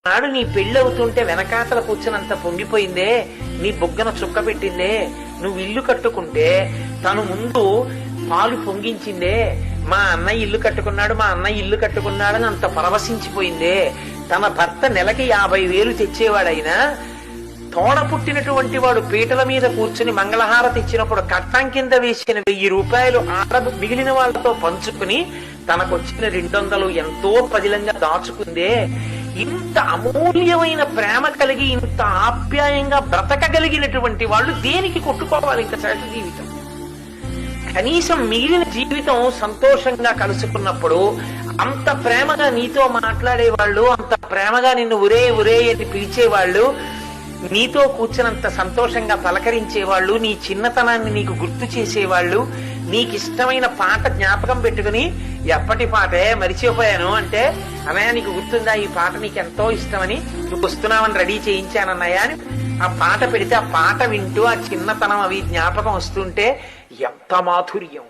నాడు నీ పెళ్లి అవుతుంటే వెనకాతల కూర్చునంత పొంగిపోయిందే, నీ బొగ్గన చుక్క పెట్టిందే, నువ్వు ఇల్లు కట్టుకుంటే తను ముందు పాలు పొంగించిందే, మా అన్నయ్య ఇల్లు కట్టుకున్నాడు, మా అన్నయ్య ఇల్లు కట్టుకున్నాడని అంత పరవశించిపోయిందే, తన భర్త నెలకి 50,000 తెచ్చేవాడైనా తోడ పుట్టినటువంటి వాడు పీటల మీద కూర్చుని మంగళహారతి ఇచ్చినప్పుడు కట్టం కింద వేసిన 1000 రూపాయలు మిగిలిన వాళ్ళతో పంచుకుని తనకొచ్చిన 200 ఎంతో పదిలంగా దాచుకుందే. ఇంత అమూల్యమైన ప్రేమ కలిగి ఇంత ఆప్యాయంగా బ్రతకగలిగినటువంటి వాళ్ళు దేనికి కొట్టుకోవాలి ఇంకా సగటు జీవితం? కనీసం మిగిలిన జీవితం సంతోషంగా కలుసుకున్నప్పుడు అంత ప్రేమగా నీతో మాట్లాడేవాళ్ళు, అంత ప్రేమగా నిన్ను ఒరే ఒరే అని పిలిచేవాళ్ళు, నీతో కూర్చున్నంత సంతోషంగా పలకరించేవాళ్ళు, నీ చిన్నతనాన్ని నీకు గుర్తు చేసేవాళ్ళు, నీకు ఇష్టమైన పాట జ్ఞాపకం పెట్టుకుని ఎప్పటి పాటే మరిచిపోయాను అంటే, అన్నయ్య నీకు గుర్తుందా ఈ పాట నీకు ఎంతో ఇష్టమని, నువ్వు వస్తున్నావని రెడీ చేయించానన్నయ్య అని ఆ పాట పెడితే ఆ పాట వింటూ ఆ చిన్నతనం అవి జ్ఞాపకం వస్తుంటే ఎంత మాధుర్యం.